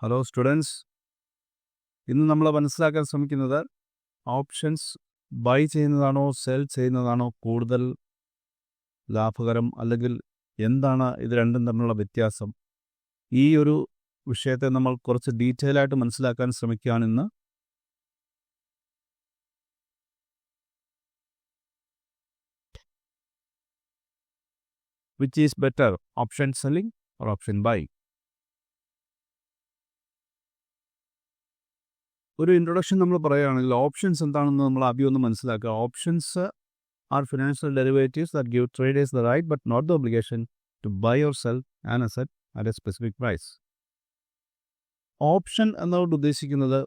Hello students, ഇന്ന് നമ്മൾ മനസ്സിലാക്കാൻ ശ്രമിക്കുന്നത് ഓപ്ഷൻസ് ബൈ ചെയ്യുന്നതാണോ സെൽ ചെയ്യുന്നതാണോ കൂടുതൽ ലാഭകരം, അല്ലെങ്കിൽ എന്താണ് ഇത് രണ്ടും തമ്മിലുള്ള വ്യത്യാസം. ഈ ഒരു വിഷയത്തെ നമ്മൾ കുറച്ച് ഡീറ്റെയിൽ ആയിട്ട് മനസ്സിലാക്കാൻ ശ്രമിക്കുകയാണ് ഇന്ന്. Which is better, option selling or option by? ഒരു ഇൻട്രൊഡക്ഷൻ നമ്മൾ പറയുകയാണെങ്കിൽ ഓപ്ഷൻസ് എന്താണെന്ന് നമ്മൾ ആദ്യം ഒന്ന് മനസ്സിലാക്കുക. Options are financial derivatives that give traders the right but not the obligation to buy or sell an asset at a specific price. Option എന്നതുകൊണ്ട് ഉദ്ദേശിക്കുന്നത്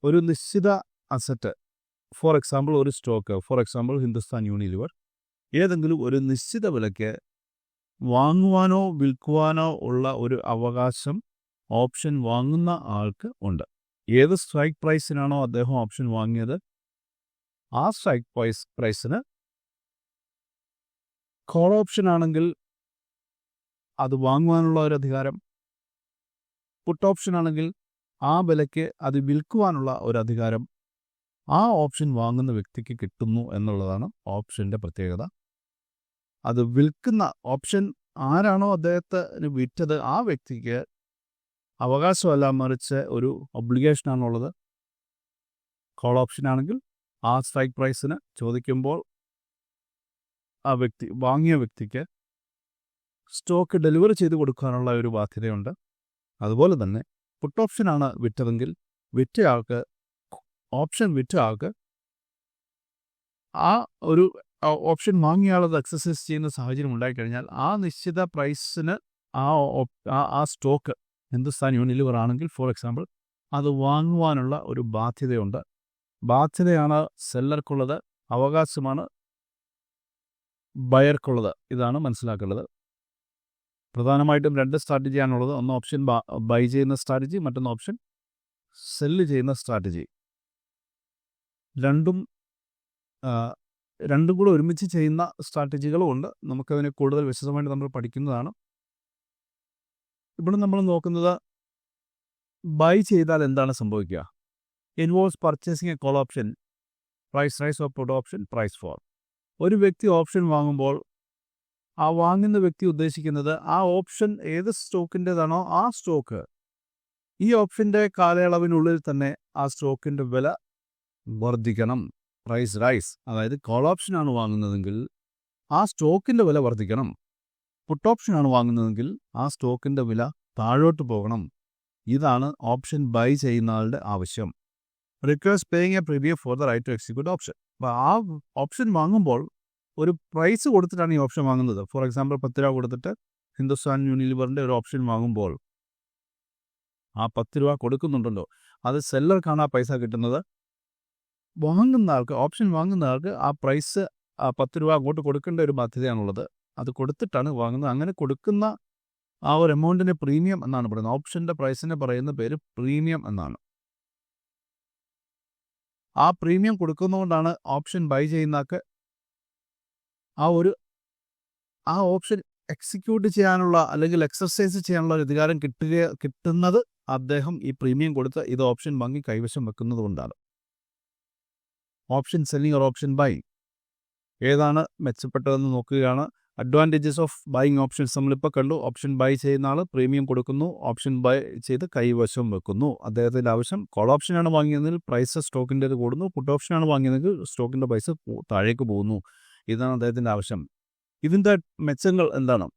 ഒരു നിശ്ചിത അസറ്റ്, ഫോർ എക്സാമ്പിൾ ഒരു stock, for example Hindustan Unilever, ഏതെങ്കിലും ഒരു നിശ്ചിത വിലയ്ക്ക് വാങ്ങുവാനോ വിൽക്കുവാനോ ഉള്ള ഒരു അവകാശം ഓപ്ഷൻ വാങ്ങുന്ന ആൾക്ക് ഉണ്ട്. ഏത് സ്ട്രൈക്ക് പ്രൈസിനാണോ അദ്ദേഹം ഓപ്ഷൻ വാങ്ങിയത്, ആ സ്ട്രൈക്ക് പ്രൈസിന് കോൾ ഓപ്ഷൻ ആണെങ്കിൽ അത് വാങ്ങുവാനുള്ള ഒരു അധികാരം, പുട്ട് ഓപ്ഷൻ ആണെങ്കിൽ ആ വിലയ്ക്ക് അത് വിൽക്കുവാനുള്ള ഒരു അധികാരം ആ ഓപ്ഷൻ വാങ്ങുന്ന വ്യക്തിക്ക് കിട്ടുന്നു എന്നുള്ളതാണ് ഓപ്ഷൻ്റെ പ്രത്യേകത. അത് വിൽക്കുന്ന ഓപ്ഷൻ ആരാണോ അദ്ദേഹത്തിന് വിറ്റത് ആ വ്യക്തിക്ക് അവകാശമല്ല, മറിച്ച് ഒരു ഒബ്ലിഗേഷനാണുള്ളത്. കോൾ ഓപ്ഷൻ ആണെങ്കിൽ ആ സ്ട്രൈക്ക് പ്രൈസിന് ചോദിക്കുമ്പോൾ ആ വ്യക്തി വാങ്ങിയ വ്യക്തിക്ക് സ്റ്റോക്ക് ഡെലിവറി ചെയ്ത് കൊടുക്കാനുള്ള ഒരു ബാധ്യതയുണ്ട്. അതുപോലെ തന്നെ പുട്ട് ഓപ്ഷനാണ് വിറ്റതെങ്കിൽ ഓപ്ഷൻ വിറ്റ ആൾക്ക് ആ ഒരു ഓപ്ഷൻ വാങ്ങിയ ആളത് എക്സസൈസ് ചെയ്യുന്ന സാഹചര്യം ഉണ്ടായിക്കഴിഞ്ഞാൽ ആ നിശ്ചിത പ്രൈസിന് ആ സ്റ്റോക്ക് ഹിന്ദുസ്ഥാൻ യൂണിലിവർ ആണെങ്കിൽ ഫോർ എക്സാമ്പിൾ അത് വാങ്ങുവാനുള്ള ഒരു ബാധ്യതയുണ്ട്. ബാധ്യതയാണ് സെല്ലർക്കുള്ളത്, അവകാശമാണ് ബയർക്കുള്ളത്. ഇതാണ് മനസ്സിലാക്കേണ്ടത്. പ്രധാനമായിട്ടും രണ്ട് സ്ട്രാറ്റജിയാണുള്ളത്. ഒന്ന് ഓപ്ഷൻ ബൈ ചെയ്യുന്ന സ്ട്രാറ്റജി, മറ്റൊന്ന് ഓപ്ഷൻ സെല്ല് ചെയ്യുന്ന സ്ട്രാറ്റജി. രണ്ടും കൂടെ ഒരുമിച്ച് ചെയ്യുന്ന സ്ട്രാറ്റജികളും ഉണ്ട്. നമുക്കതിനെ കൂടുതൽ വിശദമായിട്ട് നമ്മൾ പഠിക്കുന്നതാണ്. ഇവിടെ നമ്മൾ നോക്കുന്നത് ബൈ ചെയ്താൽ എന്താണ് സംഭവിക്കുക. Involves purchasing a call option, price rise or put option, price fall. ഒരു വ്യക്തി ഓപ്ഷൻ വാങ്ങുമ്പോൾ ആ വാങ്ങുന്ന വ്യക്തി ഉദ്ദേശിക്കുന്നത് ആ ഓപ്ഷൻ ഏത് സ്റ്റോക്കിൻ്റെതാണോ ആ സ്റ്റോക്ക് ഈ ഓപ്ഷൻ്റെ കാലയളവിനുള്ളിൽ തന്നെ ആ സ്റ്റോക്കിൻ്റെ വില വർദ്ധിക്കണം, പ്രൈസ് റൈസ്. അതായത് കോൾ ഓപ്ഷനാണ് വാങ്ങുന്നതെങ്കിൽ ആ സ്റ്റോക്കിൻ്റെ വില വർദ്ധിക്കണം. പുട്ട് ഓപ്ഷനാണ് വാങ്ങുന്നതെങ്കിൽ ആ സ്റ്റോക്കിൻ്റെ വില താഴോട്ട് പോകണം. ഇതാണ് ഓപ്ഷൻ ബൈ ചെയ്യുന്ന ആളുടെ ആവശ്യം. Requires paying a premium for the right to execute option. അപ്പോൾ ആ ഓപ്ഷൻ വാങ്ങുമ്പോൾ ഒരു പ്രൈസ് കൊടുത്തിട്ടാണ് ഈ ഓപ്ഷൻ വാങ്ങുന്നത്. ഫോർ എക്സാമ്പിൾ 10 രൂപ കൊടുത്തിട്ട് ഹിന്ദുസ്ഥാൻ യൂണിലിവറിൻ്റെ ഒരു ഓപ്ഷൻ വാങ്ങുമ്പോൾ ആ 10 രൂപ കൊടുക്കുന്നുണ്ടല്ലോ, അത് സെല്ലർക്കാണ് ആ പൈസ കിട്ടുന്നത്. വാങ്ങുന്ന ആൾക്ക്, ഓപ്ഷൻ വാങ്ങുന്ന ആൾക്ക് ആ പ്രൈസ് 10 രൂപ അങ്ങോട്ട് കൊടുക്കേണ്ട ഒരു ബാധ്യതയാണുള്ളത്. അത് കൊടുത്തിട്ടാണ് വാങ്ങുന്നത്. അങ്ങനെ കൊടുക്കുന്ന ആ ഒരു എമൗണ്ടിന് പ്രീമിയം എന്നാണ് പറയുന്നത്. ഓപ്ഷൻ്റെ പ്രൈസിന് പറയുന്ന പേര് പ്രീമിയം എന്നാണ്. ആ പ്രീമിയം കൊടുക്കുന്നതുകൊണ്ടാണ് ഓപ്ഷൻ ബൈ ചെയ്യുന്നയാൾക്ക് ആ ഓപ്ഷൻ എക്സിക്യൂട്ട് ചെയ്യാനുള്ള അല്ലെങ്കിൽ എക്സർസൈസ് ചെയ്യാനുള്ള ഒരു അധികാരം കിട്ടുന്നത് അദ്ദേഹം ഈ പ്രീമിയം കൊടുത്ത് ഇത് ഓപ്ഷൻ വാങ്ങി കൈവശം വെക്കുന്നത് കൊണ്ടാണ്. Option selling or option by, ഏതാണ് മെച്ചപ്പെട്ടതെന്ന് നോക്കുകയാണ്. അഡ്വാൻറ്റേജസ് ഓഫ് ബൈയിങ് ഓപ്ഷൻസ് നമ്മളിപ്പോൾ കണ്ടു. ഓപ്ഷൻ ബൈ ചെയ്യുന്ന ആൾ പ്രീമിയം കൊടുക്കുന്നു, ഓപ്ഷൻ ബൈ ചെയ്ത് കൈവശം വെക്കുന്നു. അദ്ദേഹത്തിൻ്റെ ആവശ്യം കോൾ ഓപ്ഷനാണ് വാങ്ങിയതെങ്കിൽ പ്രൈസ് സ്റ്റോക്കിൻ്റെ കൂടുന്നു, പുട്ട് ഓപ്ഷനാണ് വാങ്ങിയതെങ്കിൽ സ്റ്റോക്കിൻ്റെ പൈസ താഴേക്ക് പോകുന്നു. ഇതാണ് അദ്ദേഹത്തിൻ്റെ ആവശ്യം. ഇതിൻ്റെ മെച്ചങ്ങൾ എന്താണ്?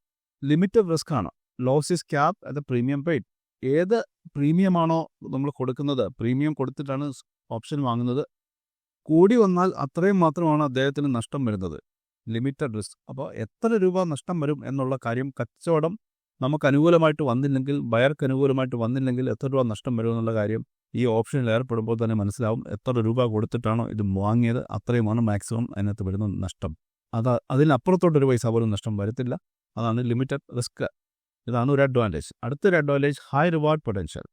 ലിമിറ്റഡ് റിസ്ക് ആണ്. Loss is cap at the premium paid. ഏത് പ്രീമിയമാണോ നമ്മൾ കൊടുക്കുന്നത്, പ്രീമിയം കൊടുത്തിട്ടാണ് ഓപ്ഷൻ വാങ്ങുന്നത്, കൂടി വന്നാൽ അത്രയും മാത്രമാണ് അദ്ദേഹത്തിന് നഷ്ടം വരുന്നത്. Limited risk. അപ്പോൾ എത്ര രൂപ നഷ്ടം വരും എന്നുള്ള കാര്യം, കച്ചവടം നമുക്ക് അനുകൂലമായിട്ട് വന്നില്ലെങ്കിൽ, ബയർക്ക് അനുകൂലമായിട്ട് വന്നില്ലെങ്കിൽ എത്ര രൂപ നഷ്ടം വരും എന്നുള്ള കാര്യം ഈ ഓപ്ഷനിൽ ഏർപ്പെടുമ്പോൾ തന്നെ മനസ്സിലാവും. എത്ര രൂപ കൊടുത്തിട്ടാണോ ഇത് വാങ്ങിയത് അത്രയുമാണ് മാക്സിമം അതിനകത്ത് വരുന്ന നഷ്ടം. അതിനപ്പുറത്തോട്ടൊരു പൈസ പോലും നഷ്ടം വരത്തില്ല. അതാണ് ലിമിറ്റഡ് റിസ്ക്. ഇതാണ് ഒരു അഡ്വാൻറ്റേജ്. അടുത്തൊരു advantage high reward potential.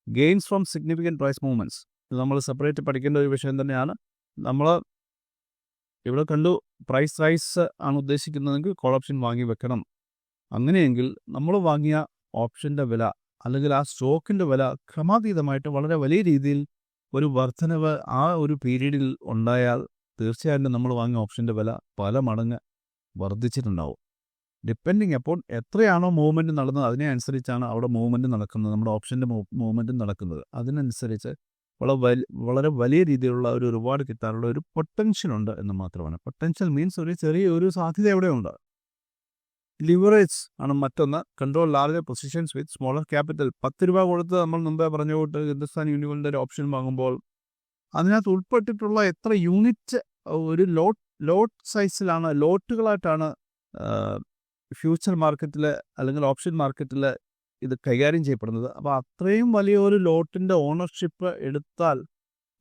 Gains from significant price movements. ഇത് നമ്മൾ സെപ്പറേറ്റ് പഠിക്കേണ്ട ഒരു വിഷയം തന്നെയാണ്. നമ്മൾ ഇവിടെ കണ്ടു പ്രൈസ് റൈസ് ആണ് ഉദ്ദേശിക്കുന്നതെങ്കിൽ കോൾ ഓപ്ഷൻ വാങ്ങി വെക്കണം. അങ്ങനെയെങ്കിൽ നമ്മൾ വാങ്ങിയ ഓപ്ഷൻ്റെ വില അല്ലെങ്കിൽ ആ സ്റ്റോക്കിൻ്റെ വില ക്രമാതീതമായിട്ട് വളരെ വലിയ രീതിയിൽ ഒരു വർധനവ് ആ ഒരു പീരീഡിൽ ഉണ്ടായാൽ തീർച്ചയായിട്ടും നമ്മൾ വാങ്ങിയ ഓപ്ഷൻ്റെ വില പല മടങ്ങ് വർദ്ധിച്ചിട്ടുണ്ടാവും. ഡിപ്പെൻഡിങ് അപ്പോൾ എത്രയാണോ മൂവ്മെൻറ്റ് നടന്നത് അതിനെ അനുസരിച്ചാണ് അവിടെ മൂവ്മെൻറ്റ് നടക്കുന്നത്, നമ്മുടെ ഓപ്ഷൻ്റെ മൂവ്മെൻറ്റ് നടക്കുന്നത്. അതിനനുസരിച്ച് വളരെ വലിയ രീതിയിലുള്ള ഒരു റിവാർഡ് കിട്ടാനുള്ള ഒരു പൊട്ടൻഷ്യൽ ഉണ്ട് എന്ന് മാത്രമാണ്. പൊട്ടൻഷ്യൽ മീൻസ് ഒരു ചെറിയൊരു സാധ്യത എവിടെയുണ്ട്. ലിവറേജ് ആണ് മറ്റൊന്ന്. കൺട്രോൾ ലാർജർ പൊസിഷൻസ് വിത്ത് സ്മോളർ ക്യാപിറ്റൽ. 10 രൂപ കൊടുത്ത് നമ്മൾ മുമ്പേ പറഞ്ഞ കൂട്ട് ഹിന്ദുസ്ഥാൻ യൂണിവേഴ്സിൻ്റെ ഒരു ഓപ്ഷൻ വാങ്ങുമ്പോൾ അതിനകത്ത് ഉൾപ്പെട്ടിട്ടുള്ള എത്ര യൂണിറ്റ് ഒരു ലോട്ട് സൈസിലാണ്, ലോട്ടുകളായിട്ടാണ് ഫ്യൂച്ചർ മാർക്കറ്റിൽ അല്ലെങ്കിൽ ഓപ്ഷൻ മാർക്കറ്റിൽ ഇത് കൈകാര്യം ചെയ്യപ്പെടുന്നത്. അപ്പോൾ അത്രയും വലിയ ഒരു ലോട്ടിൻ്റെ ഓണർഷിപ്പ് എടുത്താൽ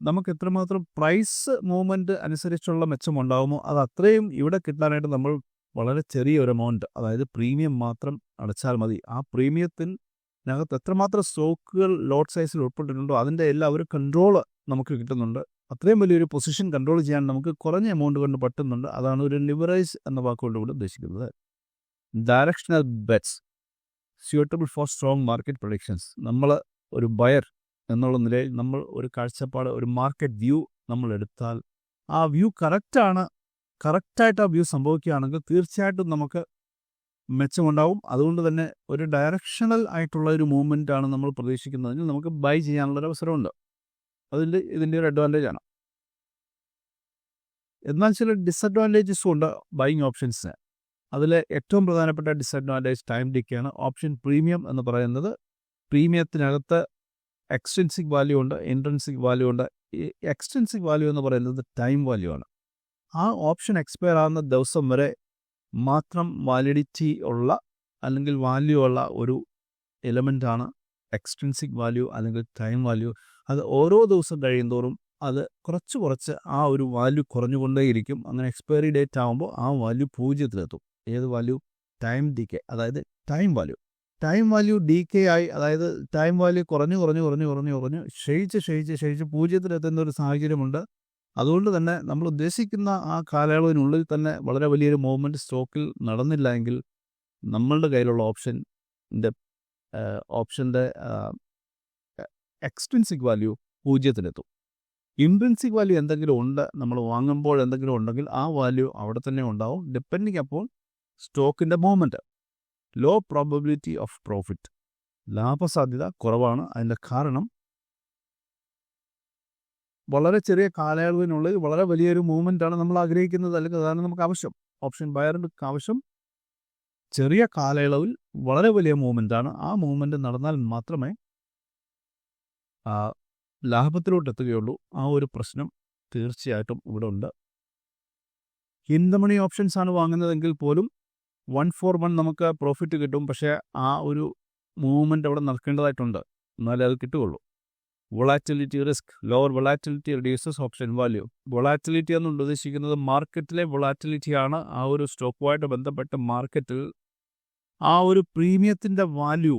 നമുക്ക് എത്രമാത്രം പ്രൈസ് മൂവ്മെൻറ്റ് അനുസരിച്ചുള്ള മെച്ചമുണ്ടാകുമോ അത് അത്രയും ഇവിടെ കിട്ടാനായിട്ട് നമ്മൾ വളരെ ചെറിയ ഒരു എമൗണ്ട്, അതായത് പ്രീമിയം മാത്രം അടച്ചാൽ മതി. ആ പ്രീമിയത്തിനകത്ത് എത്രമാത്രം സ്റ്റോക്കുകൾ ലോട്ട് സൈസിൽ ഉൾപ്പെട്ടിട്ടുണ്ടോ അതിൻ്റെ എല്ലാം ഒരു കൺട്രോൾ നമുക്ക് കിട്ടുന്നുണ്ട്. അത്രയും വലിയൊരു പൊസിഷൻ കൺട്രോൾ ചെയ്യാൻ നമുക്ക് കുറഞ്ഞ എമൗണ്ട് കൊണ്ട് പറ്റുന്നുണ്ട്. അതാണ് ഒരു ലിവറേജ് എന്ന വാക്കുകൊണ്ട് ഇവിടെ ഉദ്ദേശിക്കുന്നത്. Directional Betz suitable for strong market predictions. നമ്മൾ ഒരു ബയർ എന്നുള്ള നിലയിൽ നമ്മൾ ഒരു കാഴ്ചപ്പാട്, ഒരു മാർക്കറ്റ് വ്യൂ നമ്മൾ എടുത്താൽ ആ വ്യൂ കറക്റ്റായിട്ട് ആ വ്യൂ സംഭവിക്കുകയാണെങ്കിൽ തീർച്ചയായിട്ടും നമുക്ക് മെച്ചമുണ്ടാവും. അതുകൊണ്ട് തന്നെ ഒരു ഡയറക്ഷണൽ ആയിട്ടുള്ള ഒരു മൂവ്മെൻ്റ് ആണ് നമ്മൾ പ്രതീക്ഷിക്കുന്നതെങ്കിൽ നമുക്ക് ബൈ ചെയ്യാനുള്ളൊരു അവസരമുണ്ട്. ഇതിൻ്റെ ഒരു അഡ്വാൻറ്റേജ് ആണ്. എന്നാൽ ചില ഡിസഡ്വാൻറ്റേജസും ഉണ്ട് ബൈയിങ് ഓപ്ഷൻസിന്. അതിൽ ഏറ്റവും പ്രധാനപ്പെട്ട ഡിസഡ്വാൻറ്റേജ് ടൈം ഡിക്കേയാണ്. ഓപ്ഷൻ പ്രീമിയം എന്ന് പറയുന്നത് പ്രീമിയത്തിനകത്ത് എക്സ്ട്രിൻസിക് വാല്യൂ ഉണ്ട്, ഇൻട്രിൻസിക് വാല്യൂ ഉണ്ട്. ഈ എക്സ്ട്രിൻസിക് വാല്യൂ എന്ന് പറയുന്നത് ടൈം വാല്യൂ ആണ്. ആ ഓപ്ഷൻ എക്സ്പയർ ആകുന്ന ദിവസം വരെ മാത്രം വാലിഡിറ്റി ഉള്ള അല്ലെങ്കിൽ വാല്യൂ ഉള്ള ഒരു എലമെൻ്റാണ് എക്സ്ട്രിൻസിക് വാല്യൂ അല്ലെങ്കിൽ ടൈം വാല്യൂ. അത് ഓരോ ദിവസം കഴിയുന്തോറും അത് കുറച്ച് ആ ഒരു വാല്യൂ കുറഞ്ഞുകൊണ്ടേയിരിക്കും. അങ്ങനെ എക്സ്പയറി ഡേറ്റ് ആകുമ്പോൾ ആ വാല്യൂ 0-ലെത്തും. ഏത് വാല്യൂ? ടൈം ഡികെ, അതായത് ടൈം വാല്യൂ ഡികെ ആയി, അതായത് ടൈം വാല്യൂ കുറഞ്ഞ് ക്ഷയിച്ച് 0-ലെത്തുന്ന ഒരു സാഹചര്യമുണ്ട്. അതുകൊണ്ട് തന്നെ നമ്മൾ ഉദ്ദേശിക്കുന്ന ആ കാലയളവിനുള്ളിൽ തന്നെ വളരെ വലിയൊരു മൂവ്മെൻറ്റ് സ്റ്റോക്കിൽ നടന്നില്ല എങ്കിൽ നമ്മളുടെ കയ്യിലുള്ള ഓപ്ഷൻ്റെ എക്സ്ട്രിൻസിക് വാല്യൂ 0-ലെത്തും. ഇൻട്രിൻസിക് വാല്യൂ എന്തെങ്കിലും ഉണ്ട്, നമ്മൾ വാങ്ങുമ്പോൾ എന്തെങ്കിലും ഉണ്ടെങ്കിൽ ആ വാല്യൂ അവിടെ തന്നെ ഉണ്ടാവും. ഡിപ്പെൻഡിങ് അപ്പോൾ സ്റ്റോക്കിൻ്റെ movement. Low probability of profit, ലാഭസാധ്യത കുറവാണ്. അതിൻ്റെ കാരണം വളരെ ചെറിയ കാലയളവിനുള്ളിൽ വളരെ വലിയൊരു മൂവ്മെൻ്റാണ് നമ്മൾ ആഗ്രഹിക്കുന്നത്, അല്ലെങ്കിൽ അതാണ് നമുക്ക് ആവശ്യം. ഓപ്ഷൻ ബയറിൻ്റെ ആവശ്യം ചെറിയ കാലയളവിൽ വളരെ വലിയ മൂവ്മെൻ്റാണ്. ആ മൂവ്മെൻറ്റ് നടന്നാൽ മാത്രമേ ലാഭത്തിലോട്ട് എത്തുകയുള്ളൂ. ആ ഒരു പ്രശ്നം തീർച്ചയായിട്ടും ഇവിടെ ഉണ്ട്. ഇൻ ദ മണി ഓപ്ഷൻസ് ആണ് വാങ്ങുന്നതെങ്കിൽ പോലും 1-for-1 നമുക്ക് പ്രോഫിറ്റ് കിട്ടും. പക്ഷേ ആ ഒരു മൂവ്മെൻറ്റ് അവിടെ നടക്കേണ്ടതായിട്ടുണ്ട്, എന്നാലേ അത് കിട്ടുകയുള്ളൂ. Volatility risk, lower volatility reduces option value. Volatility എന്നുകൊണ്ട് ഉദ്ദേശിക്കുന്നത് മാർക്കറ്റിലെ വൊളാറ്റിലിറ്റിയാണ്. ആ ഒരു സ്റ്റോക്കുമായിട്ട് ബന്ധപ്പെട്ട മാർക്കറ്റിൽ ആ ഒരു പ്രീമിയത്തിൻ്റെ വാല്യൂ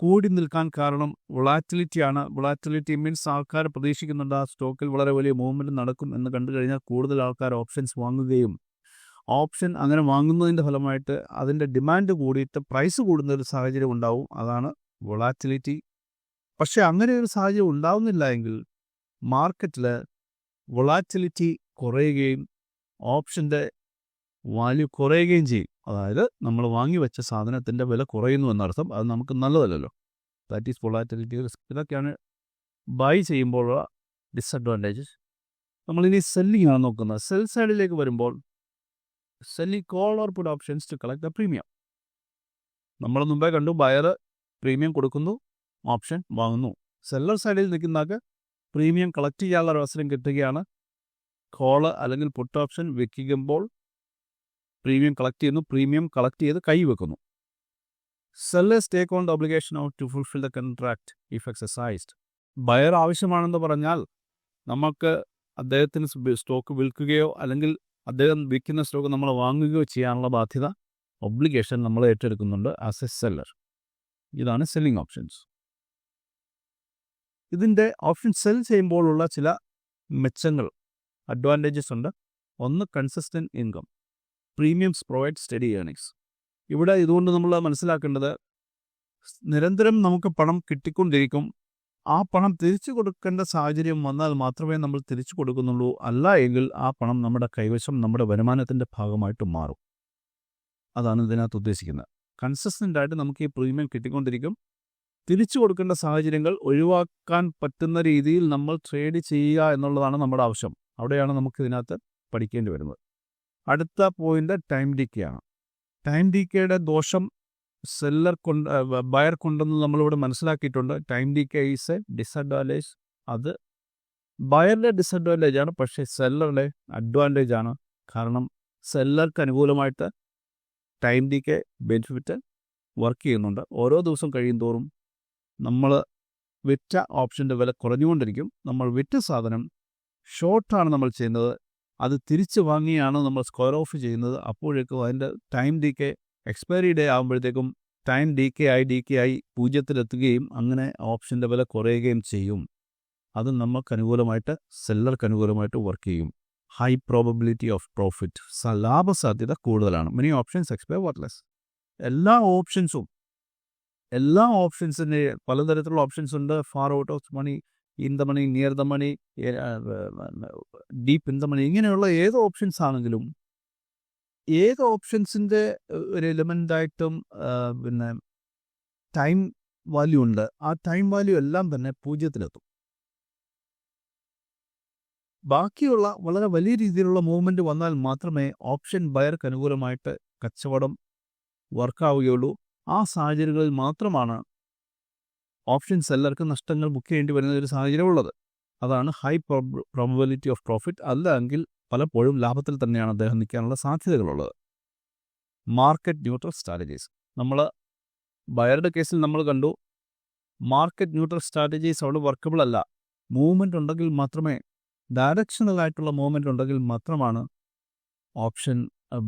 കൂടി നിൽക്കാൻ കാരണം വൊളാറ്റിലിറ്റിയാണ്. വൊളാറ്റിലിറ്റി മീൻസ് ആൾക്കാർ പ്രതീക്ഷിക്കുന്നുണ്ട് ആ സ്റ്റോക്കിൽ വളരെ വലിയ മൂവ്മെൻറ്റ് നടക്കും എന്ന് കണ്ടു കഴിഞ്ഞാൽ കൂടുതൽ ആൾക്കാർ ഓപ്ഷൻസ് വാങ്ങുകയും ഓപ്ഷൻ അങ്ങനെ വാങ്ങുന്നതിൻ്റെ ഫലമായിട്ട് അതിൻ്റെ ഡിമാൻഡ് കൂടിയിട്ട് പ്രൈസ് കൂടുന്ന ഒരു സാഹചര്യം ഉണ്ടാവും. അതാണ് വൊളാറ്റിലിറ്റി. പക്ഷേ അങ്ങനെ ഒരു സാഹചര്യം ഉണ്ടാവുന്നില്ല എങ്കിൽ മാർക്കറ്റിൽ വൊളാറ്റിലിറ്റി കുറയുകയും ഓപ്ഷൻ്റെ വാല്യൂ കുറയുകയും ചെയ്യും. അതായത് നമ്മൾ വാങ്ങി വെച്ച സാധനത്തിൻ്റെ വില കുറയുന്നു എന്നർത്ഥം. അത് നമുക്ക് നല്ലതല്ലല്ലോ. That is volatility risk. ഇതൊക്കെയാണ് ബൈ ചെയ്യുമ്പോഴുള്ള ഡിസഡ്വാൻറ്റേജസ്. നമ്മളിനി സെല്ലിംഗ് ആണ് നോക്കുന്നത്. സെൽ സൈഡിലേക്ക് വരുമ്പോൾ selling call or put options to collect the premium. നമ്മൾ മുമ്പേ കണ്ടു, ബയർ പ്രീമിയം കൊടുക്കുന്നു, ഓപ്ഷൻ വാങ്ങുന്നു. സെല്ലർ സൈഡിൽ നിൽക്കുന്നവർക്ക് പ്രീമിയം കളക്ട് ചെയ്യാനുള്ള ഒരു അവസരം കിട്ടുകയാണ്. കോള് അല്ലെങ്കിൽ പുട്ട് ഓപ്ഷൻ വിൽക്കുമ്പോൾ പ്രീമിയം കളക്ട് ചെയ്യുന്നു, പ്രീമിയം കളക്ട് ചെയ്ത് കൈ വെക്കുന്നു. Sellers take on the obligation of two fulfil the contract if exercised. Buyer ആവശ്യമാണെന്ന് പറഞ്ഞാൽ നമുക്ക് അദ്ദേഹത്തിന് സ്റ്റോക്ക് വിൽക്കുകയോ അല്ലെങ്കിൽ അദ്ദേഹം വിൽക്കുന്ന സ്റ്റോക്ക് നമ്മൾ വാങ്ങുകയോ ചെയ്യാനുള്ള ബാധ്യത, ഒബ്ലിഗേഷൻ നമ്മൾ ഏറ്റെടുക്കുന്നുണ്ട് ആസ് എ സെല്ലർ. ഇതാണ് സെല്ലിംഗ് ഓപ്ഷൻസ്. ഇതിൻ്റെ ഓപ്ഷൻ സെൽ ചെയ്യുമ്പോഴുള്ള ചില മെച്ചങ്ങൾ, അഡ്വാൻറ്റേജസ് ഉണ്ട്. ഒന്ന്, consistent income. Premiums provide study earnings. ഇവിടെ ഇതുകൊണ്ട് നമ്മൾ മനസ്സിലാക്കേണ്ടത് നിരന്തരം നമുക്ക് പണം കിട്ടിക്കൊണ്ടിരിക്കും. ആ പണം തിരിച്ചു കൊടുക്കേണ്ട സാഹചര്യം വന്നാൽ മാത്രമേ നമ്മൾ തിരിച്ചു കൊടുക്കുന്നുള്ളൂ. അല്ല എങ്കിൽ ആ പണം നമ്മുടെ കൈവശം നമ്മുടെ വരുമാനത്തിൻ്റെ ഭാഗമായിട്ട് മാറും. അതാണ് ഇതിനകത്ത് ഉദ്ദേശിക്കുന്നത്. കൺസിസ്റ്റൻ്റ് ആയിട്ട് നമുക്ക് ഈ പ്രീമിയം കിട്ടിക്കൊണ്ടിരിക്കും. തിരിച്ചു കൊടുക്കേണ്ട സാഹചര്യങ്ങൾ ഒഴിവാക്കാൻ പറ്റുന്ന രീതിയിൽ നമ്മൾ ട്രേഡ് ചെയ്യുക എന്നുള്ളതാണ് നമ്മുടെ ആവശ്യം. അവിടെയാണ് നമുക്ക് ഇതിനകത്ത് പഠിക്കേണ്ടി വരുന്നത്. അടുത്ത പോയിന്റ് ടൈം ഡിക്കേ ആണ്. ടൈം ഡിക്കേയുടെ ദോഷം ബയർ കൊണ്ടെന്ന് നമ്മളിവിടെ മനസ്സിലാക്കിയിട്ടുണ്ട്. Time decay is A disadvantage. അത് ബയറിൻ്റെ ഡിസഡ്വാൻറ്റേജ് ആണ്, പക്ഷേ സെല്ലറുടെ അഡ്വാൻറ്റേജ് ആണ്. കാരണം സെല്ലർക്ക് അനുകൂലമായിട്ട് ടൈം ഡിക്കേ ബെനിഫിറ്റ് വർക്ക് ചെയ്യുന്നുണ്ട്. ഓരോ ദിവസം കഴിയുന്തോറും നമ്മൾ വിറ്റ ഓപ്ഷൻ്റെ വില കുറഞ്ഞുകൊണ്ടിരിക്കും. നമ്മൾ വിറ്റ സാധനം ഷോർട്ടാണ് നമ്മൾ ചെയ്യുന്നത്, അത് തിരിച്ച് വാങ്ങിയാണ് നമ്മൾ സ്ക്വയർ ഓഫ് ചെയ്യുന്നത്. അപ്പോഴേക്കും അതിൻ്റെ ടൈം ഡിക്കേ എക്സ്പയറി ഡേ ആകുമ്പോഴത്തേക്കും ടൈം ഡിക്കേ ആയി 0-ലെത്തുകയും അങ്ങനെ ഓപ്ഷൻ്റെ വില കുറയുകയും ചെയ്യും. അത് നമുക്ക് അനുകൂലമായിട്ട് സെല്ലർക്ക് അനുകൂലമായിട്ട് വർക്ക് ചെയ്യും. ഹൈ പ്രോബബിലിറ്റി ഓഫ് പ്രോഫിറ്റ്, ലാഭസാധ്യത കൂടുതലാണ്. Many options expire worthless. എല്ലാ ഓപ്ഷൻസിൻ്റെ പലതരത്തിലുള്ള ഓപ്ഷൻസ് ഉണ്ട്. Far out of money, in the money, near the money, deep in the money, ഇങ്ങനെയുള്ള ഏത് ഓപ്ഷൻസ് ആണെങ്കിലും ഏത് ഓപ്ഷൻസിൻ്റെ ഒരു എലിമെൻ്റായിട്ടും പിന്നെ ടൈം വാല്യൂ ഉണ്ട്. ആ ടൈം വാല്യൂ എല്ലാം തന്നെ 0-ലെത്തും. ബാക്കിയുള്ള വളരെ വലിയ രീതിയിലുള്ള മൂവ്മെൻറ്റ് വന്നാൽ മാത്രമേ ഓപ്ഷൻ ബയർക്ക് അനുകൂലമായിട്ട് കച്ചവടം വർക്കാവുകയുള്ളൂ. ആ സാഹചര്യങ്ങളിൽ മാത്രമാണ് ഓപ്ഷൻ സെല്ലർക്ക് നഷ്ടങ്ങൾ ബുക്ക് ചെയ്യേണ്ടി വരുന്ന ഒരു സാഹചര്യമുള്ളത്. അതാണ് ഹൈ പ്രോബബിലിറ്റി ഓഫ് പ്രോഫിറ്റ്. അല്ലെങ്കിൽ പലപ്പോഴും ലാഭത്തിൽ തന്നെയാണ് അദ്ദേഹം നിൽക്കാനുള്ള സാധ്യതകളുള്ളത്. Market neutral strategies. നമ്മൾ ബയറുടെ കേസിൽ നമ്മൾ കണ്ടു, മാർക്കറ്റ് ന്യൂട്രൽ സ്ട്രാറ്റജീസ് അവിടെ വർക്കബിൾ അല്ല. മൂവ്മെൻ്റ് ഉണ്ടെങ്കിൽ മാത്രമേ, ഡയറക്ഷണലായിട്ടുള്ള മൂവ്മെൻ്റ് ഉണ്ടെങ്കിൽ മാത്രമാണ് ഓപ്ഷൻ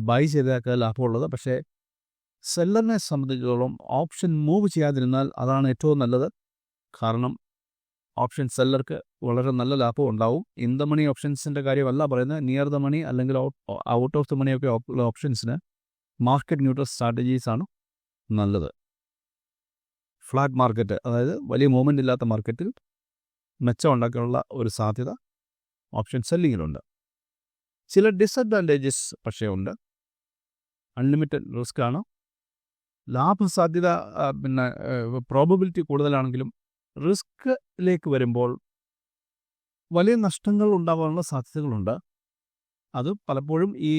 ബൈ ചെയ്തേക്കാൻ ലാഭമുള്ളത്. പക്ഷേ സെല്ലറിനെ സംബന്ധിച്ചിടത്തോളം ഓപ്ഷൻ മൂവ് ചെയ്യാതിരുന്നാൽ അതാണ് ഏറ്റവും നല്ലത്. കാരണം ഓപ്ഷൻ സെല്ലർക്ക് വളരെ നല്ല ലാഭം ഉണ്ടാവും. ഇൻ ദ മണി ഓപ്ഷൻസിൻ്റെ കാര്യമല്ല പറയുന്നത്, നിയർ ദ മണി അല്ലെങ്കിൽ ഔട്ട് ഓഫ് ദ മണിയൊക്കെ ഓപ്ഷൻസിന് മാർക്കറ്റ് ന്യൂട്രൽ സ്ട്രാറ്റജീസ് ആണ് നല്ലത്. ഫ്ലാറ്റ് മാർക്കറ്റ്, അതായത് വലിയ മൂവ്മെൻ്റ് ഇല്ലാത്ത മാർക്കറ്റിൽ മെച്ചം ഉണ്ടാക്കാനുള്ള ഒരു സാധ്യത ഓപ്ഷൻ സെല്ലിങ്ങിലുണ്ട്. ചില ഡിസഡ്വാൻറ്റേജസ് പക്ഷേ ഉണ്ട്. അൺലിമിറ്റഡ് റിസ്ക് ആണ്. ലാഭസാധ്യത പിന്നെ പ്രോബബിലിറ്റി കൂടുതലാണെങ്കിലും റിസ്കിലേക്ക് വരുമ്പോൾ വലിയ നഷ്ടങ്ങൾ ഉണ്ടാകാനുള്ള സാധ്യതകളുണ്ട്. അത് പലപ്പോഴും ഈ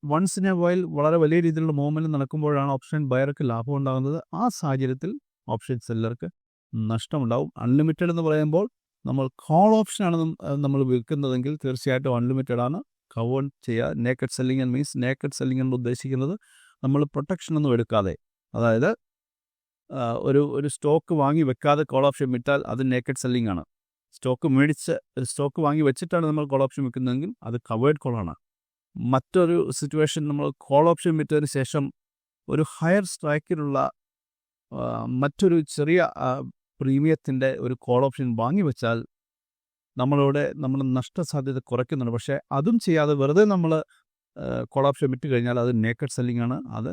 വൺസ് ഇൻ എ വൈൽ വളരെ വലിയ രീതിയിലുള്ള മൂവ്മെൻറ്റ് നടക്കുമ്പോഴാണ് ഓപ്ഷൻ ബയർക്ക് ലാഭം ഉണ്ടാകുന്നത്. ആ സാഹചര്യത്തിൽ ഓപ്ഷൻ സെല്ലർക്ക് നഷ്ടമുണ്ടാവും. അൺലിമിറ്റഡ് എന്ന് പറയുമ്പോൾ നമ്മൾ കോൾ ഓപ്ഷനാണ് നമ്മൾ വിൽക്കുന്നതെങ്കിൽ തീർച്ചയായിട്ടും അൺലിമിറ്റഡ് ആണ്. കവർ ചെയ്യുക. Naked selling means, naked selling എന്ന് ഉദ്ദേശിക്കുന്നത് നമ്മൾ പ്രൊട്ടക്ഷനൊന്നും എടുക്കാതെ, അതായത് ഒരു സ്റ്റോക്ക് വാങ്ങി വെക്കാതെ കോൾ ഓപ്ഷൻ വിറ്റാൽ അത് നേക്കഡ് സെല്ലിംഗ് ആണ്. സ്റ്റോക്ക് വാങ്ങി വെച്ചിട്ടാണ് നമ്മൾ കോൾ ഓപ്ഷൻ വിൽക്കുന്നതെങ്കിൽ അത് കവേർഡ് കോളാണ്. മറ്റൊരു സിറ്റുവേഷൻ, നമ്മൾ കോൾ ഓപ്ഷൻ വിറ്റതിന് ശേഷം ഒരു ഹയർ സ്ട്രൈക്കിലുള്ള മറ്റൊരു ചെറിയ പ്രീമിയത്തിൻ്റെ ഒരു കോൾ ഓപ്ഷൻ വാങ്ങി വെച്ചാൽ നമ്മളുടെ നഷ്ടസാധ്യത കുറയ്ക്കുന്നുണ്ട്. പക്ഷേ അതും ചെയ്യാതെ വെറുതെ നമ്മൾ കോൾ ഓപ്ഷൻ വിറ്റ് കഴിഞ്ഞാൽ അത് നേക്കഡ് സെല്ലിംഗ് ആണ്. അത്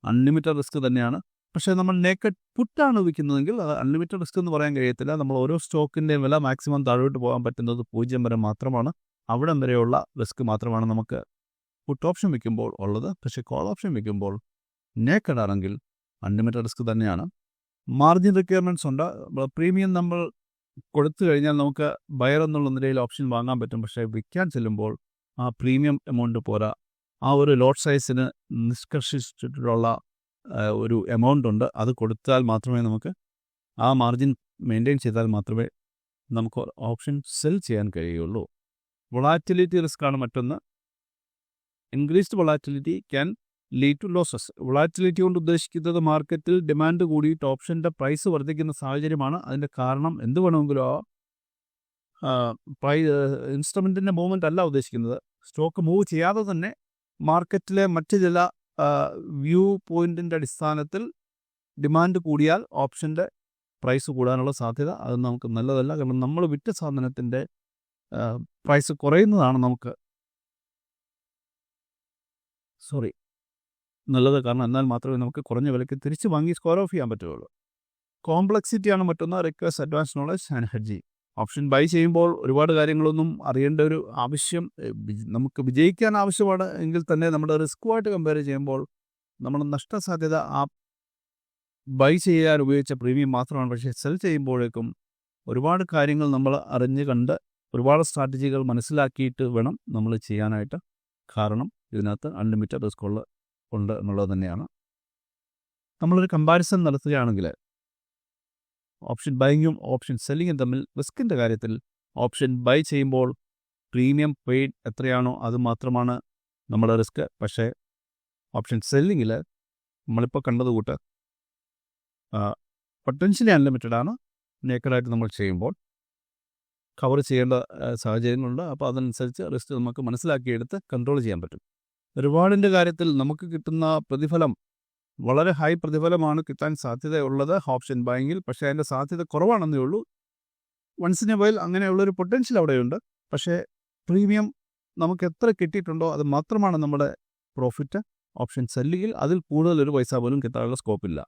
അൺലിമിറ്റഡ് റിസ്ക് തന്നെയാണ്. പക്ഷേ നമ്മൾ നേക്കഡ് പുട്ടാണ് വിൽക്കുന്നതെങ്കിൽ അത് അൺലിമിറ്റഡ് റിസ്ക് എന്ന് പറയാൻ കഴിയത്തില്ല. നമ്മൾ ഓരോ സ്റ്റോക്കിൻ്റെയും വില മാക്സിമം താഴോട്ട് പോകാൻ പറ്റുന്നത് 0 വരെ മാത്രമാണ്. അവിടം വരെയുള്ള റിസ്ക് മാത്രമാണ് നമുക്ക് പുട്ട് ഓപ്ഷൻ വിൽക്കുമ്പോൾ ഉള്ളത്. പക്ഷേ കോൾ ഓപ്ഷൻ വിൽക്കുമ്പോൾ നേക്കഡ് ആണെങ്കിൽ അൺലിമിറ്റഡ് റിസ്ക് തന്നെയാണ്. മാർജിൻ റിക്വയർമെൻറ്റ്സ് ഉണ്ട്. പ്രീമിയം നമ്മൾ കൊടുത്തു കഴിഞ്ഞാൽ നമുക്ക് ബയർ എന്നുള്ള നിലയിൽ ഓപ്ഷൻ വാങ്ങാൻ പറ്റും. പക്ഷേ വിൽക്കാൻ ചെല്ലുമ്പോൾ ആ പ്രീമിയം എമൗണ്ട് പോരാ. ആ ഒരു ലോട്ട് സൈസിന് നിഷ്കർഷിച്ചിട്ടുള്ള ഒരു എമൗണ്ട് ഉണ്ട്. അത് കൊടുത്താൽ മാത്രമേ നമുക്ക്, ആ മാർജിൻ മെയിൻറ്റെയിൻ ചെയ്താൽ മാത്രമേ നമുക്ക് ഓപ്ഷൻ സെൽ ചെയ്യാൻ കഴിയുള്ളൂ. വൊളാറ്റിലിറ്റി റിസ്ക് ആണ് മറ്റൊന്ന്. Increased volatility can lead to losses. Volatility കൊണ്ട് ഉദ്ദേശിക്കുന്നത് മാർക്കറ്റിൽ ഡിമാൻഡ് കൂടിയിട്ട് ഓപ്ഷൻ്റെ പ്രൈസ് വർദ്ധിക്കുന്ന സാഹചര്യമാണ്. അതിൻ്റെ കാരണം എന്ത് വേണമെങ്കിലോ ഇൻസ്ട്രുമെൻറ്റിൻ്റെ മൂവ്മെൻ്റ് അല്ല ഉദ്ദേശിക്കുന്നത്. സ്റ്റോക്ക് മൂവ് ചെയ്യാതെ തന്നെ മാർക്കറ്റിലെ മറ്റ് ചില വ്യൂ പോയിൻറ്റിൻ്റെ അടിസ്ഥാനത്തിൽ ഡിമാൻഡ് കൂടിയാൽ ഓപ്ഷൻ്റെ പ്രൈസ് കൂടാനുള്ള സാധ്യത അത് നമുക്ക് നല്ലതല്ല. കാരണം നമ്മൾ വിറ്റ സാധനത്തിൻ്റെ പ്രൈസ് കുറയുന്നതാണ് നമുക്ക് നല്ലത്. കാരണം എന്നാൽ മാത്രമേ നമുക്ക് കുറഞ്ഞ വിലയ്ക്ക് തിരിച്ച് വാങ്ങി സ്ക്വയർ ഓഫ് ചെയ്യാൻ പറ്റുകയുള്ളൂ. കോംപ്ലക്സിറ്റിയാണ് മറ്റൊന്ന്. Requires advance knowledge and hedging. Option by ചെയ്യുമ്പോൾ ഒരുപാട് കാര്യങ്ങളൊന്നും അറിയേണ്ട ഒരു ആവശ്യം നമുക്ക് വിജയിക്കാൻ ആവശ്യമാണ് എങ്കിൽ തന്നെ നമ്മുടെ റിസ്ക്കുമായിട്ട് കമ്പയർ ചെയ്യുമ്പോൾ നമ്മുടെ നഷ്ടസാധ്യത ആ ബൈ ചെയ്യാൻ ഉപയോഗിച്ച പ്രീമിയം മാത്രമാണ്. പക്ഷേ സെൽ ചെയ്യുമ്പോഴേക്കും ഒരുപാട് കാര്യങ്ങൾ നമ്മൾ അറിഞ്ഞ് കണ്ട് ഒരുപാട് സ്ട്രാറ്റജികൾ മനസ്സിലാക്കിയിട്ട് വേണം നമ്മൾ ചെയ്യാനായിട്ട്. കാരണം ഇതിനകത്ത് അൺലിമിറ്റഡ് റിസ്ക് ഉണ്ട് എന്നുള്ളത് തന്നെയാണ്. നമ്മളൊരു കമ്പാരിസൺ നടത്തുകയാണെങ്കിൽ ഓപ്ഷൻ ബൈങ്ങും ഓപ്ഷൻ സെല്ലിങ്ങും തമ്മിൽ റിസ്കിൻ്റെ കാര്യത്തിൽ ഓപ്ഷൻ ബൈ ചെയ്യുമ്പോൾ പ്രീമിയം പെയ്ഡ് എത്രയാണോ അത് മാത്രമാണ് നമ്മുടെ റിസ്ക്. പക്ഷേ ഓപ്ഷൻ സെല്ലിങ്ങിൽ നമ്മളിപ്പോൾ കണ്ടതുകൂട്ട് പൊട്ടൻഷ്യലി അൺലിമിറ്റഡ് ആണ്. നേക്കഡായിട്ട് നമ്മൾ ചെയ്യുമ്പോൾ കവർ ചെയ്യേണ്ട സാഹചര്യങ്ങളുണ്ട്. അപ്പോൾ അതനുസരിച്ച് റിസ്ക് നമുക്ക് മനസ്സിലാക്കിയെടുത്ത് കൺട്രോൾ ചെയ്യാൻ പറ്റും. റിവാർഡിൻ്റെ കാര്യത്തിൽ നമുക്ക് കിട്ടുന്ന പ്രതിഫലം വളരെ ഹൈ പ്രതിഫലമാണ് കിട്ടാൻ സാധ്യതയുള്ളത് ഓപ്ഷൻ ബൈങ്ങിൽ. പക്ഷേ അതിൻ്റെ സാധ്യത കുറവാണെന്നേ ഉള്ളൂ. വൺസ് ഇൻ എ വൈൽ അങ്ങനെയുള്ളൊരു പൊട്ടൻഷ്യൽ അവിടെയുണ്ട്. പക്ഷേ പ്രീമിയം നമുക്ക് എത്ര കിട്ടിയിട്ടുണ്ടോ അത് മാത്രമാണ് നമ്മുടെ പ്രോഫിറ്റ്. ഓപ്ഷൻ സെല്ലിങ്ങിൽ അതിൽ കൂടുതൽ ഒരു പൈസ പോലും കിട്ടാനുള്ള സ്കോപ്പില്ല.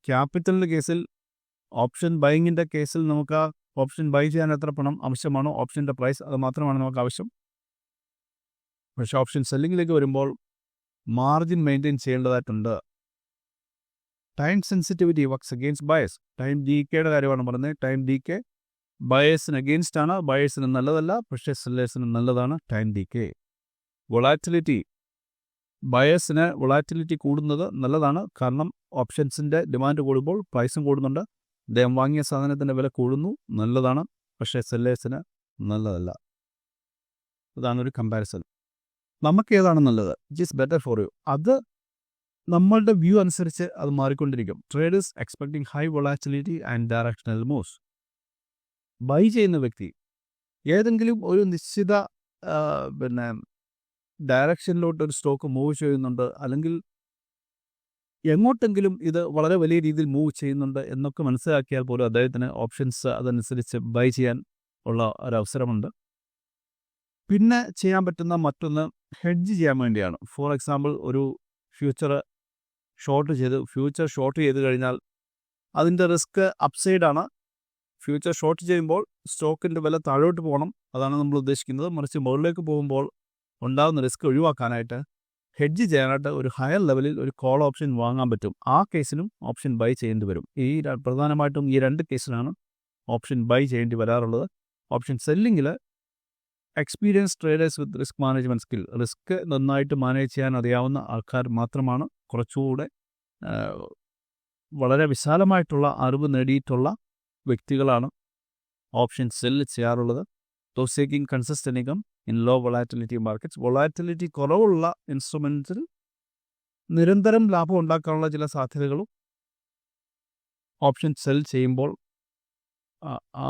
ക്യാപിറ്റലിൻ്റെ കേസിൽ ഓപ്ഷൻ ബൈങ്ങിൻ്റെ കേസിൽ നമുക്ക് ആ ഓപ്ഷൻ ബൈ ചെയ്യാൻ എത്ര പണം ആവശ്യമാണോ ഓപ്ഷൻ്റെ പ്രൈസ് അത് മാത്രമാണ് നമുക്ക് ആവശ്യം. പക്ഷേ ഓപ്ഷൻ സെല്ലിങ്ങിലേക്ക് വരുമ്പോൾ മാർജിൻ മെയിൻറ്റെയിൻ ചെയ്യേണ്ടതായിട്ടുണ്ട്. Time sensitivity works against buyers. Time ഡി കെയുടെ കാര്യമാണ് പറഞ്ഞത്. ടൈം ഡി കെ ബയേഴ്സിന് അഗെയിൻസ്റ്റ് ആണ്. ബയേഴ്സിന് നല്ലതല്ല, പക്ഷേ സെല്ലേഴ്സിന് നല്ലതാണ് ടൈം ഡി കെ. വൊളാറ്റിലിറ്റി. ബയേഴ്സിന് വൊളാറ്റിലിറ്റി കൂടുന്നത് നല്ലതാണ്. കാരണം ഓപ്ഷൻസിൻ്റെ ഡിമാൻഡ് കൂടുമ്പോൾ പ്രൈസും കൂടുന്നുണ്ട്. അദ്ദേഹം വാങ്ങിയ സാധനത്തിൻ്റെ വില കൂടുന്നു, നല്ലതാണ്. പക്ഷേ സെല്ലേഴ്സിന് നല്ലതല്ല. അതാണൊരു കമ്പാരിസൺ. നമുക്ക് ഏതാണ് നല്ലത്? It is better for you. അത് നമ്മളുടെ വ്യൂ അനുസരിച്ച് അത് മാറിക്കൊണ്ടിരിക്കും. Traders expecting high volatility and directional moves. Buy ചെയ്യുന്ന വ്യക്തി ഏതെങ്കിലും ഒരു നിശ്ചിത ഡയറക്ഷനിലോട്ട് ഒരു സ്റ്റോക്ക് മൂവ് ചെയ്യുന്നുണ്ട്, അല്ലെങ്കിൽ എങ്ങോട്ടെങ്കിലും ഇത് വളരെ വലിയ രീതിയിൽ മൂവ് ചെയ്യുന്നുണ്ട് എന്നൊക്കെ മനസ്സിലാക്കിയാൽ പോലും അദ്ദേഹത്തിന് ഓപ്ഷൻസ് അതനുസരിച്ച് ബൈ ചെയ്യാൻ ഉള്ള ഒരവസരമുണ്ട്. പിന്നെ ചെയ്യാൻ പറ്റുന്ന മറ്റൊന്ന് ഹെഡ്ജ് ചെയ്യാൻ വേണ്ടിയാണ്. ഫോർ എക്സാമ്പിൾ, ഒരു ഫ്യൂച്ചർ ഷോർട്ട് ചെയ്ത് കഴിഞ്ഞാൽ അതിൻ്റെ റിസ്ക് അപ്സൈഡാണ്. ഫ്യൂച്ചർ ഷോർട്ട് ചെയ്യുമ്പോൾ സ്റ്റോക്കിൻ്റെ വില താഴോട്ട് പോകണം, അതാണ് നമ്മൾ ഉദ്ദേശിക്കുന്നത്. മറിച്ച് മുകളിലേക്ക് പോകുമ്പോൾ ഉണ്ടാകുന്ന റിസ്ക് ഒഴിവാക്കാനായിട്ട് ഹെഡ്ജ് ചെയ്യാനായിട്ട് ഒരു ഹയർ ലെവലിൽ ഒരു കോൾ ഓപ്ഷൻ വാങ്ങാൻ പറ്റും. ആ കേസിനും ഓപ്ഷൻ ബൈ ചെയ്യേണ്ടി വരും. പ്രധാനമായിട്ടും ഈ രണ്ട് കേസിലാണ് ഓപ്ഷൻ ബൈ ചെയ്യേണ്ടി വരാറുള്ളത്. ഓപ്ഷൻ സെല്ലിങ്ങിൽ എക്സ്പീരിയൻസ് ട്രേഡേഴ്സ് വിത്ത് റിസ്ക് മാനേജ്മെൻറ്റ് സ്കിൽ, റിസ്ക് നന്നായിട്ട് മാനേജ് ചെയ്യാൻ അറിയാവുന്ന ആൾക്കാർ മാത്രമാണ്, കുറച്ചുകൂടെ വളരെ വിശാലമായിട്ടുള്ള അറിവ് നേടിയിട്ടുള്ള വ്യക്തികളാണ് ഓപ്ഷൻ സെല്ല് ചെയ്യാറുള്ളത്. Those seeking consistent income in law volatility markets. Volatility കുറവുള്ള ഇൻസ്ട്രുമെൻറ്റ്സിൽ നിരന്തരം ലാഭം ഉണ്ടാക്കാനുള്ള ചില സാധ്യതകളും ഓപ്ഷൻ സെൽ ചെയ്യുമ്പോൾ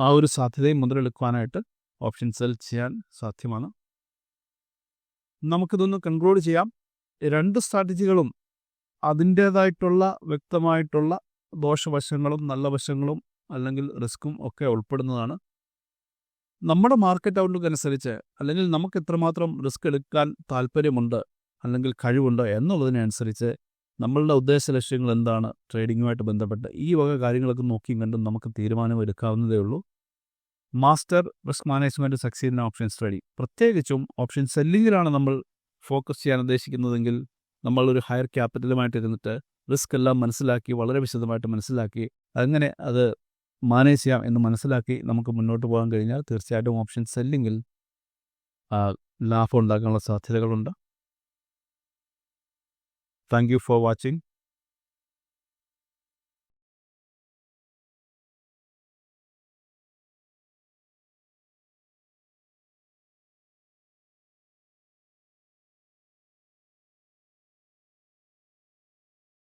ആ ഒരു സാധ്യതയും മുതലെടുക്കുവാനായിട്ട് ഓപ്ഷൻ സെൽ ചെയ്യാൻ സാധ്യമാണ്. നമുക്കിതൊന്ന് കൺക്ലൂഡ് ചെയ്യാം. രണ്ട് സ്ട്രാറ്റജികളും അതിൻ്റേതായിട്ടുള്ള വ്യക്തമായിട്ടുള്ള ദോഷവശങ്ങളും നല്ല വശങ്ങളും അല്ലെങ്കിൽ റിസ്ക്കും ഒക്കെ ഉൾപ്പെടുന്നതാണ്. നമ്മുടെ മാർക്കറ്റ് ഔട്ട്ലുക്ക് അനുസരിച്ച്, അല്ലെങ്കിൽ നമുക്ക് എത്രമാത്രം റിസ്ക് എടുക്കാൻ താല്പര്യമുണ്ട് അല്ലെങ്കിൽ കഴിവുണ്ട് എന്നുള്ളതിനനുസരിച്ച് നമ്മളുടെ ഉദ്ദേശ ലക്ഷ്യങ്ങൾ എന്താണ്, ട്രേഡിങ്ങുമായിട്ട് ബന്ധപ്പെട്ട് ഈ വക കാര്യങ്ങളൊക്കെ നോക്കിയും കണ്ടും നമുക്ക് തീരുമാനം എടുക്കാവുന്നതേ ഉള്ളൂ. Master risk management succeed in option study. പ്രത്യേകിച്ചും ഓപ്ഷൻ സെല്ലിങ്ങിലാണ് നമ്മൾ ഫോക്കസ് ചെയ്യാൻ ഉദ്ദേശിക്കുന്നതെങ്കിൽ നമ്മളൊരു ഹയർ ക്യാപിറ്റലുമായിട്ട് ഇരുന്നിട്ട് റിസ്ക് എല്ലാം മനസ്സിലാക്കി, വളരെ വിശദമായിട്ട് മനസ്സിലാക്കി അങ്ങനെ അത് മാനേജ് ചെയ്യാം എന്ന് മനസ്സിലാക്കി നമുക്ക് മുന്നോട്ട് പോകാൻ കഴിഞ്ഞാൽ തീർച്ചയായിട്ടും ഓപ്ഷൻ സെല്ലിങ്ങിൽ ലാഭം ഉണ്ടാക്കാനുള്ള സാധ്യതകളുണ്ട്. Thank you for watching.